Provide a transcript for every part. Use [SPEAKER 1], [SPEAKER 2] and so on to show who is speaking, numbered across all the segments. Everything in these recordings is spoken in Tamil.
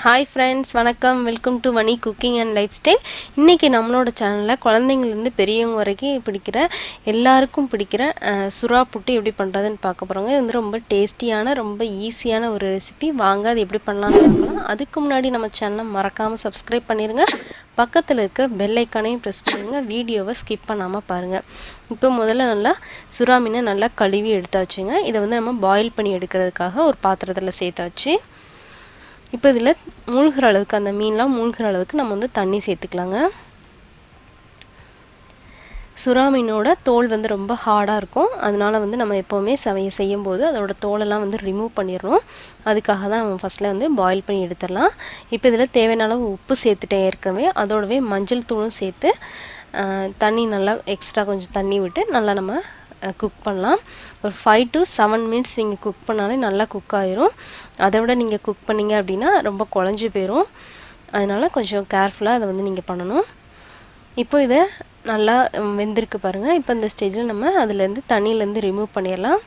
[SPEAKER 1] ஹாய் ஃப்ரெண்ட்ஸ், வணக்கம். Welcome to Vanni cooking and life style. இன்றைக்கி நம்மளோட சேனலில் குழந்தைங்கள்லேருந்து பெரியவங்க வரைக்கும் பிடிக்கிற எல்லாருக்கும் பிடிக்கிற சுறா புட்டு எப்படி பண்ணுறதுன்னு பார்க்க போகிறோங்க. இது வந்து ரொம்ப டேஸ்டியான ரொம்ப ஈஸியான ஒரு ரெசிபி. வாங்க அது எப்படி பண்ணலான்னு பார்க்கலாம். அதுக்கு முன்னாடி நம்ம சேனலை மறக்காமல் சப்ஸ்கிரைப் பண்ணிடுங்க. பக்கத்தில் இருக்கிற பெல் ஐக்கானையும் ப்ரெஸ் பண்ணிடுங்க. வீடியோவை ஸ்கிப் பண்ணாமல் பாருங்கள். இப்போ முதல்ல நல்லா சுறா மீனை நல்லா கழுவி எடுத்தாச்சுங்க. இதை வந்து நம்ம பாயில் பண்ணி எடுக்கிறதுக்காக ஒரு பாத்திரத்தில் சேர்த்தாச்சு. இப்போ இதில் மூழ்கிற அளவுக்கு அந்த மீன்லாம் மூழ்கிற அளவுக்கு நம்ம வந்து தண்ணி சேர்த்துக்கலாங்க. சுறா மீனோட தோல் வந்து ரொம்ப ஹார்டாக இருக்கும். அதனால் வந்து நம்ம எப்போவுமே செய்யும்போது அதோட தோலெல்லாம் வந்து ரிமூவ் பண்ணிடணும். அதுக்காக தான் நம்ம ஃபஸ்ட்டில் வந்து பாயில் பண்ணி எடுத்துடலாம். இப்போ இதில் தேவையான அளவு உப்பு சேர்த்துட்டேன் ஏற்கனவே. அதோடவே மஞ்சள் தூளும் சேர்த்து தண்ணி நல்லா எக்ஸ்ட்ரா கொஞ்சம் தண்ணி விட்டு நல்லா நம்ம குக் பண்ணலாம். ஒரு 5 to 7 மினிட்ஸ் நீங்கள் குக் பண்ணாலே நல்லா குக் ஆகிரும். அதை விட நீங்கள் குக் பண்ணிங்க அப்படின்னா ரொம்ப குழஞ்சி போயிடும். அதனால் கொஞ்சம் கேர்ஃபுல்லாக அதை வந்து நீங்கள் பண்ணணும். இப்போ இதை நல்லா வெந்திருக்கு பாருங்கள். இப்போ இந்த ஸ்டேஜில் நம்ம அதுலேருந்து தண்ணியிலேருந்து ரிமூவ் பண்ணிடலாம்.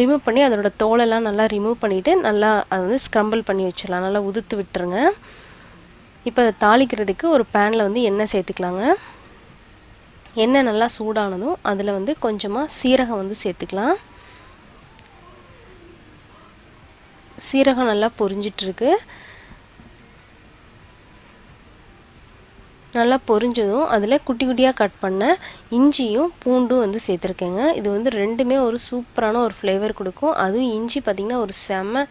[SPEAKER 1] ரிமூவ் பண்ணி அதோட தோலெல்லாம் நல்லா ரிமூவ் பண்ணிவிட்டு நல்லா அதை வந்து ஸ்க்ரம்பிள் பண்ணி வச்சிடலாம். நல்லா உதுத்து விட்டுருங்க. இப்போ அதை தாளிக்கிறதுக்கு ஒரு பேனில் வந்து எண்ணெய் சேர்த்துக்கலாங்க. எண்ணெய் நல்லா சூடானதும் அதில் வந்து கொஞ்சமாக சீரகம் வந்து சேர்த்துக்கலாம். சீரகம் நல்லா பொரிஞ்சிட்ருக்கு. நல்லா பொரிஞ்சதும் அதில் குட்டி குட்டியாக கட் பண்ண இஞ்சியும் பூண்டும் வந்து சேர்த்துருக்கேங்க. இது வந்து ரெண்டுமே ஒரு சூப்பரான ஒரு ஃப்ளேவர் கொடுக்கும். அதுவும் இஞ்சி பார்த்திங்கன்னா ஒரு செம்ம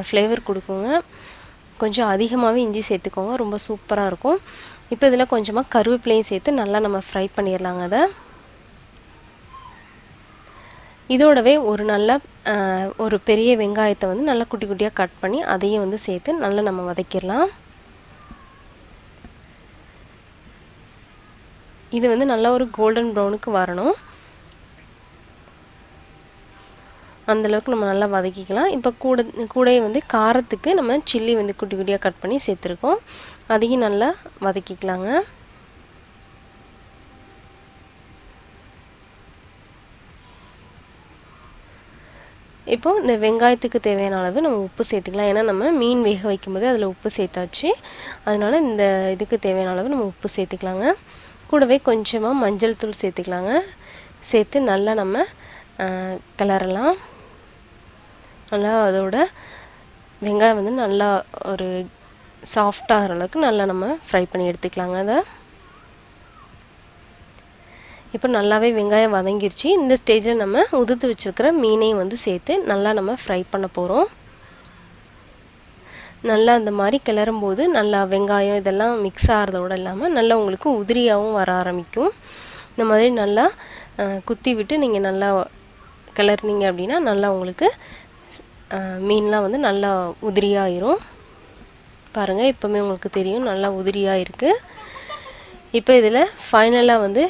[SPEAKER 1] ஃப்ளேவர் கொடுக்குங்க. கொஞ்சம் அதிகமாகவே இஞ்சி சேர்த்துக்கோங்க, ரொம்ப சூப்பராக இருக்கும். இப்போ இதில் கொஞ்சமாக கருவேப்பிலையும் சேர்த்து நல்லா நம்ம ஃப்ரை பண்ணிடலாங்க. அதை இதோடவே ஒரு பெரிய வெங்காயத்தை வந்து நல்லா குட்டி குட்டியாக கட் பண்ணி அதையும் வந்து சேர்த்து நல்லா நம்ம வதக்கிடலாம். இது வந்து நல்லா ஒரு கோல்டன் ப்ரௌனுக்கு வரணும். அந்தளவுக்கு நம்ம நல்லா வதக்கிக்கலாம். இப்போ கூடயே வந்து காரத்துக்கு நம்ம சில்லி வந்து குட்டி குட்டியாக கட் பண்ணி சேர்த்துருக்கோம். அதையும் நல்லா வதக்கிக்கலாங்க. இப்போ இந்த வெங்காயத்துக்கு தேவையான அளவு நம்ம உப்பு சேர்த்துக்கலாம். ஏன்னா நம்ம மீன் வேக வைக்கும்போது அதில் உப்பு சேர்த்தாச்சு. அதனால் இந்த இதுக்கு தேவையான அளவு நம்ம உப்பு சேர்த்துக்கலாங்க. கூடவே கொஞ்சமாக மஞ்சள் தூள் சேர்த்துக்கலாங்க. சேர்த்து நல்லா நம்ம கிளறலாம். நல்லா அதோட வெங்காயம் வந்து நல்லா ஒரு சாஃப்டாகிற அளவுக்கு நல்லா நம்ம ஃப்ரை பண்ணி எடுத்துக்கலாங்க. அதை இப்போ நல்லாவே வெங்காயம் வதங்கிடுச்சு. இந்த ஸ்டேஜில் நம்ம உதுத்து வச்சுருக்கிற மீனையும் வந்து சேர்த்து நல்லா நம்ம ஃப்ரை பண்ண போகிறோம். நல்லா அந்த மாதிரி கிளறும்போது நல்லா வெங்காயம் இதெல்லாம் மிக்ஸ் ஆகிறதோடு இல்லாமல் நல்லா உங்களுக்கு உதிரியாகவும் வர ஆரம்பிக்கும். இந்த மாதிரி நல்லா குத்தி விட்டு நீங்கள் நல்லா கிளறினீங்க அப்படின்னா நல்லா உங்களுக்கு மீன்லாம் வந்து நல்லா உதிரியாகிரும். பாருங்கள், இப்போவுமே உங்களுக்கு தெரியும் நல்லா உதிரியாக இருக்குது. இப்போ இதில் ஃபைனலாக வந்து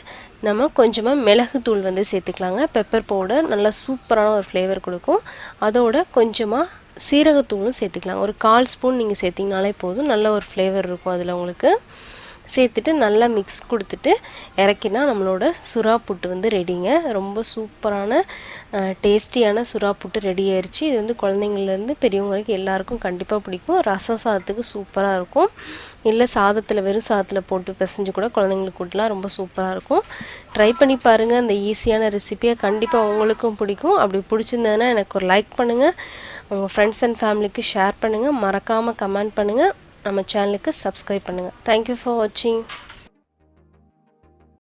[SPEAKER 1] நம்ம கொஞ்சமாக மிளகுத்தூள் வந்து சேர்த்துக்கலாங்க. பெப்பர் பவுடர் நல்லா சூப்பரான ஒரு ஃப்ளேவர் கொடுக்கும். அதோட கொஞ்சமாக சீரகத்தூளும் சேர்த்துக்கலாம். ஒரு 1/4 ஸ்பூன் நீங்கள் சேர்த்திங்கனாலே போதும். நல்ல ஒரு ஃப்ளேவர் இருக்கும் அதில் உங்களுக்கு. சேர்த்துட்டு நல்லா மிக்ஸ் கொடுத்துட்டு இறக்கினா நம்மளோட சுறா புட்டு வந்து ரெடிங்க. ரொம்ப சூப்பரான டேஸ்டியான சுறா புட்டு ரெடி ஆயிடுச்சு. இது வந்து குழந்தைங்கள்லேருந்து பெரியவங்க வரைக்கும் எல்லாருக்கும் கண்டிப்பாக பிடிக்கும். ரசம் சாதத்துக்கு சூப்பராக இருக்கும். இல்லை வெறும் சாதத்தில் போட்டு பிசைஞ்சு கூட குழந்தைங்களுக்கு கூட்டலாம், ரொம்ப சூப்பராக இருக்கும். ட்ரை பண்ணி பாருங்கள். அந்த ஈஸியான ரெசிப்பியை கண்டிப்பாக உங்களுக்கும் பிடிக்கும். அப்படி பிடிச்சிருந்ததுன்னா எனக்கு ஒரு லைக் பண்ணுங்கள். உங்கள் ஃப்ரெண்ட்ஸ் அண்ட் ஃபேமிலிக்கு ஷேர் பண்ணுங்கள். மறக்காமல் கமெண்ட் பண்ணுங்கள். நம்ம சேனலுக்கு சப்ஸ்கிரைப் பண்ணுங்கள். தேங்க்யூ ஃபார் வாட்சிங்.